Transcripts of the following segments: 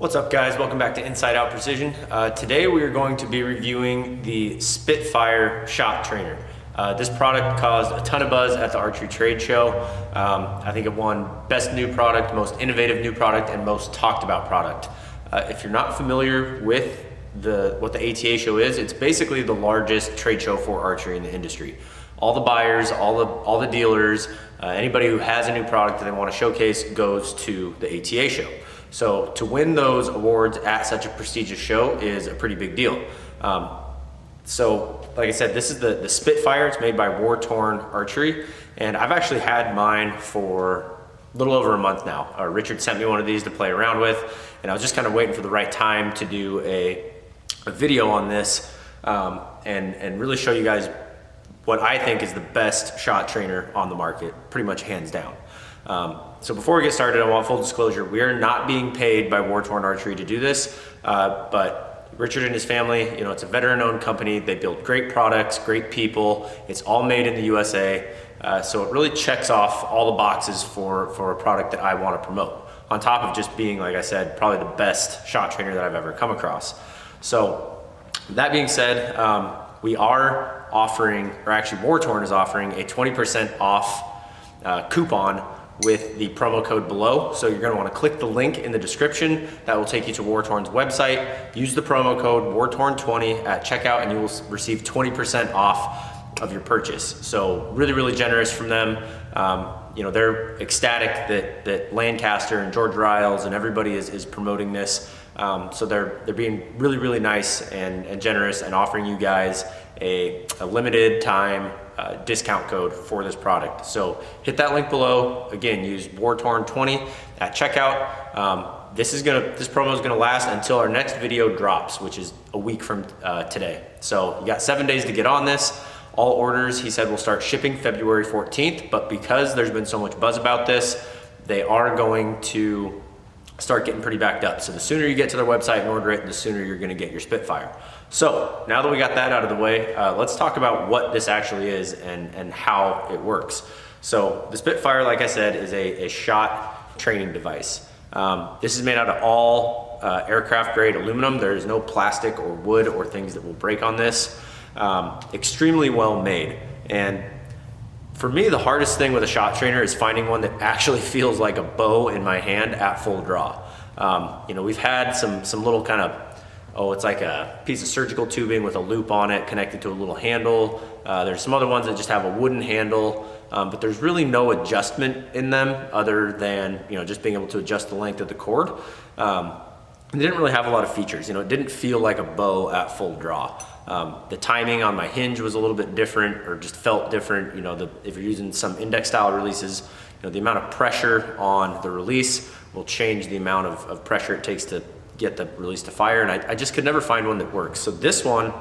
What's up guys, welcome back to Inside Out Precision. Today we are going to be reviewing the Spitfire shot trainer. This product caused a ton of buzz at the archery trade show. I think it won best new product, most innovative new product, and most talked about product. If you're not familiar with what the ATA show is, it's basically the largest trade show for archery in the industry. All the buyers, all the dealers, anybody who has a new product that they want to showcase goes to the ATA show. So to win those awards at such a prestigious show is a pretty big deal. So like I said, this is the Spitfire. It's made by Wartorn Archery, and I've actually had mine for a little over a month now. Richard sent me one of these to play around with, and I was just kind of waiting for the right time to do a video on this and really show you guys what I think is the best shot trainer on the market, pretty much hands down. So before we get started, I want full disclosure. We are not being paid by Wartorn Archery to do this, but Richard and his family, it's a veteran-owned company. They build great products, great people. It's all made in the USA. So it really checks off all the boxes for a product that I want to promote, on top of just being, like I said, probably the best shot trainer that I've ever come across. So that being said, we are offering, or actually Wartorn is offering a 20% off coupon with the promo code below. So you're gonna wanna click the link in the description. That will take you to Wartorn's website. Use the promo code WARTORN20 at checkout and you will receive 20% off of your purchase. So really, really generous from them. They're ecstatic that Lancaster and George Riles and everybody is promoting this. So they're being really, really nice and generous and offering you guys a limited time discount code for this product. So hit that link below. Again, use WARTORN20 at checkout. This promo is gonna last until our next video drops, which is a week from today. So you got 7 days to get on this. All orders, he said, will start shipping February 14th, but because there's been so much buzz about this, they are going to start getting pretty backed up. So the sooner you get to their website and order it, the sooner you're gonna get your Spitfire. So now that we got that out of the way, let's talk about what this actually is and how it works. So the Spitfire, like I said, is a shot training device. This is made out of all aircraft grade aluminum. There is no plastic or wood or things that will break on this. Extremely well made. And for me, the hardest thing with a shot trainer is finding one that actually feels like a bow in my hand at full draw. We've had some little kind of, it's like a piece of surgical tubing with a loop on it connected to a little handle. There's some other ones that just have a wooden handle, but there's really no adjustment in them other than, just being able to adjust the length of the cord. It didn't really have a lot of features. It didn't feel like a bow at full draw. The timing on my hinge was a little bit different, or just felt different. If you're using some index style releases, the amount of pressure on the release will change the amount of pressure it takes to get the release to fire, and I just could never find one that works. So this one,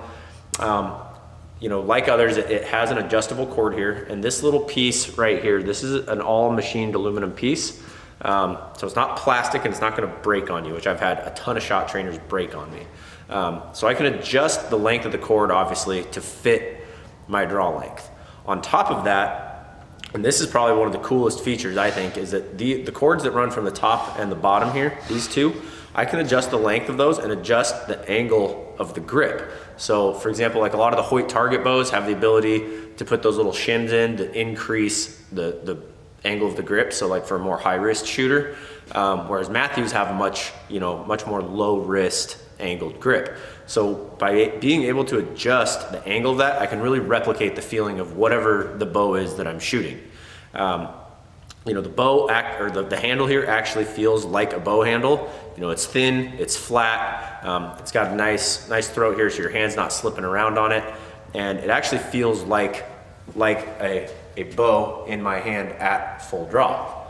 like others, it has an adjustable cord here, and this little piece right here, this is an all machined aluminum piece. So it's not plastic and it's not gonna break on you, which I've had a ton of shot trainers break on me. So I can adjust the length of the cord, obviously, to fit my draw length. On top of that, and this is probably one of the coolest features, I think, is that the cords that run from the top and the bottom here, these two, I can adjust the length of those and adjust the angle of the grip. So for example, like a lot of the Hoyt target bows have the ability to put those little shims in to increase the angle of the grip. So like for a more high wrist shooter, whereas Matthews have a much more low wrist angled grip. So by being able to adjust the angle of that, I can really replicate the feeling of whatever the bow is that I'm shooting. The bow the handle here actually feels like a bow handle. It's thin, it's flat, it's got a nice throat here, so your hand's not slipping around on it, and it actually feels like a bow in my hand at full draw.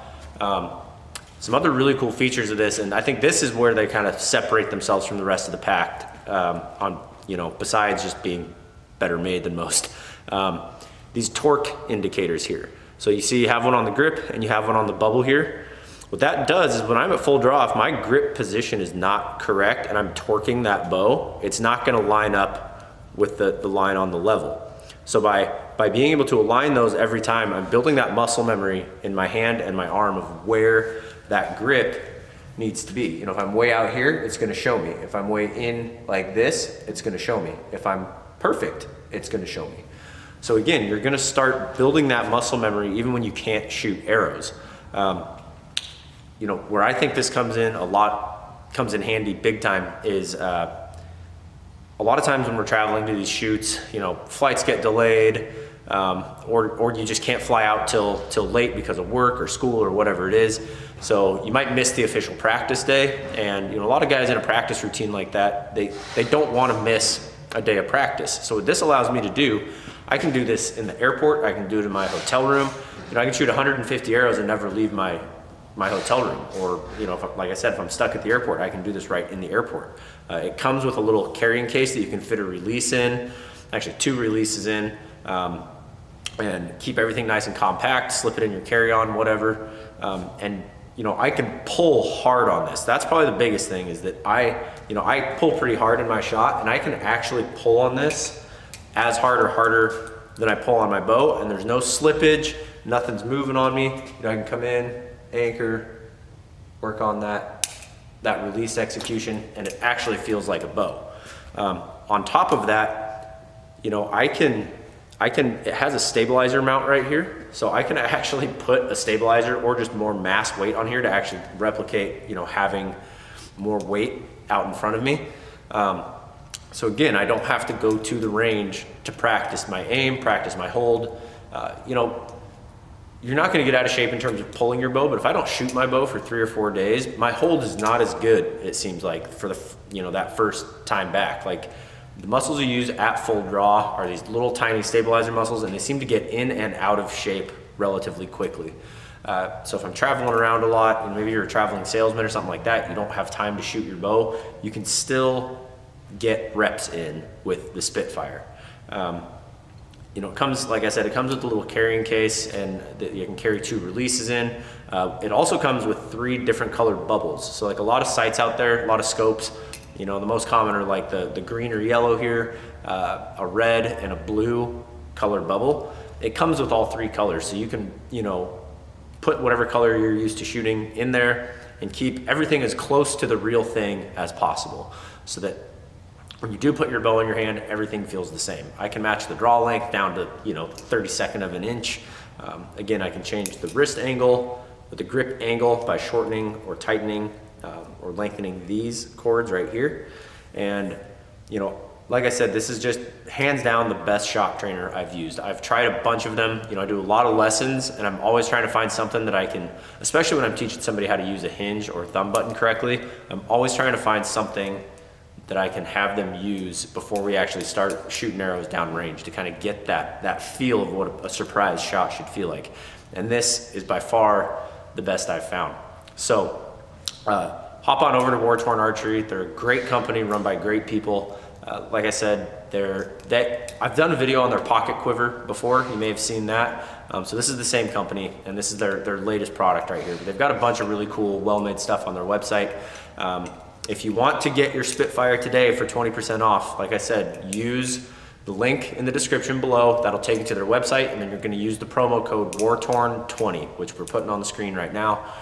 Some other really cool features of this, and I think this is where they kind of separate themselves from the rest of the pack, besides just being better made than most. These torque indicators here. So you see you have one on the grip and you have one on the bubble here. What that does is when I'm at full draw, if my grip position is not correct and I'm torquing that bow, it's not gonna line up with the line on the level. So by being able to align those every time, I'm building that muscle memory in my hand and my arm of where that grip needs to be. You know, if I'm way out here, it's gonna show me. If I'm way in like this, it's gonna show me. If I'm perfect, it's gonna show me. So again, you're gonna start building that muscle memory even when you can't shoot arrows. You know, where I think this comes in handy big time is a lot of times when we're traveling to these shoots, you know, flights get delayed, or you just can't fly out till late because of work or school or whatever it is. So you might miss the official practice day. And, you know, a lot of guys in a practice routine like that, they don't want to miss a day of practice. So what this allows me to do, I can do this in the airport, I can do it in my hotel room. You know, I can shoot 150 arrows and never leave my hotel room. Or, you know, like I said, if I'm stuck at the airport, I can do this right in the airport. It comes with a little carrying case that you can fit a release in, actually 2 releases in, and keep everything nice and compact, slip it in your carry-on, whatever. And, you know, I can pull hard on this. That's probably the biggest thing, is that I pull pretty hard in my shot, and I can actually pull on this as hard or harder than I pull on my bow, and there's no slippage, nothing's moving on me. You know, I can come in, anchor, work on that release execution, and it actually feels like a bow. On top of that, you know, it has a stabilizer mount right here, so I can actually put a stabilizer or just more mass weight on here to actually replicate, you know, having more weight out in front of me. So again, I don't have to go to the range to practice my aim, practice my hold. You know, you're not gonna get out of shape in terms of pulling your bow, but if I don't shoot my bow for 3 or 4 days, my hold is not as good, it seems like, for that first time back. Like, the muscles you use at full draw are these little tiny stabilizer muscles, and they seem to get in and out of shape relatively quickly. So if I'm traveling around a lot, and maybe you're a traveling salesman or something like that, you don't have time to shoot your bow, you can still get reps in with the Spitfire. You know, it comes, like I said, it comes with a little carrying case, and you can carry 2 releases in. It also comes with 3 different colored bubbles. So like a lot of sights out there, a lot of scopes, you know, the most common are like the green or yellow here, a red and a blue colored bubble. It comes with all 3 colors, so you can, you know, put whatever color you're used to shooting in there and keep everything as close to the real thing as possible, so that when you do put your bow in your hand, everything feels the same. I can match the draw length down to, you know, 32nd of an inch. Again, I can change the wrist angle, the grip angle by shortening or tightening or lengthening these cords right here. And, you know, like I said, this is just hands down the best shock trainer I've used. I've tried a bunch of them. You know, I do a lot of lessons, and I'm always trying to find something that I can, especially when I'm teaching somebody how to use a hinge or thumb button correctly, I'm always trying to find something that I can have them use before we actually start shooting arrows downrange, to kind of get that feel of what a surprise shot should feel like. And this is by far the best I've found. So hop on over to Wartorn Archery. They're a great company run by great people. Like I said, I've done a video on their pocket quiver before. You may have seen that. So this is the same company, and this is their latest product right here. But they've got a bunch of really cool, well-made stuff on their website. If you want to get your Spitfire today for 20% off, like I said, use the link in the description below. That'll take you to their website, and then you're going to use the promo code WARTORN20, which we're putting on the screen right now.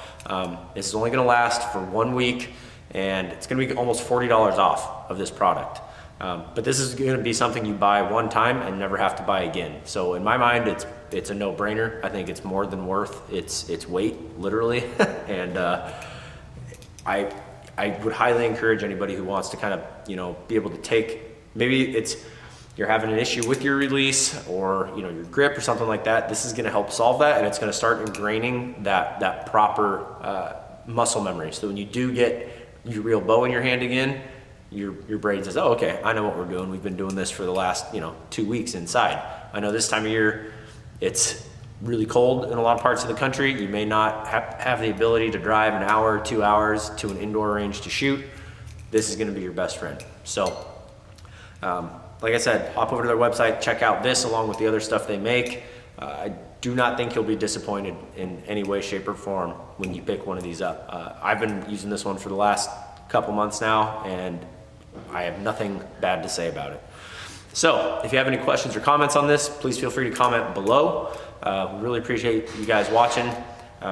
This is only going to last for 1 week, and it's going to be almost $40 off of this product. But this is going to be something you buy one time and never have to buy again. So in my mind, it's a no-brainer. I think it's more than worth its weight, literally. And I would highly encourage anybody who wants to kind of, you know, be able to take, maybe you're having an issue with your release, or, you know, your grip or something like that. This is going to help solve that, and it's going to start ingraining that proper muscle memory. So when you do get your real bow in your hand again, your brain says, oh, okay, I know what we're doing. We've been doing this for the last, you know, 2 weeks inside. I know this time of year it's really cold in a lot of parts of the country. You may not have the ability to drive an hour, 2 hours to an indoor range to shoot. This is going to be your best friend. So like I said, hop over to their website, check out this along with the other stuff they make. I do not think you'll be disappointed in any way, shape, or form when you pick one of these up. I've been using this one for the last couple months now, and I have nothing bad to say about it. So if you have any questions or comments on this, please feel free to comment below. We really appreciate you guys watching.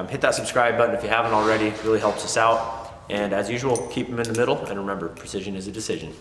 Hit that subscribe button if you haven't already. It really helps us out. And as usual, keep them in the middle, and remember, precision is a decision.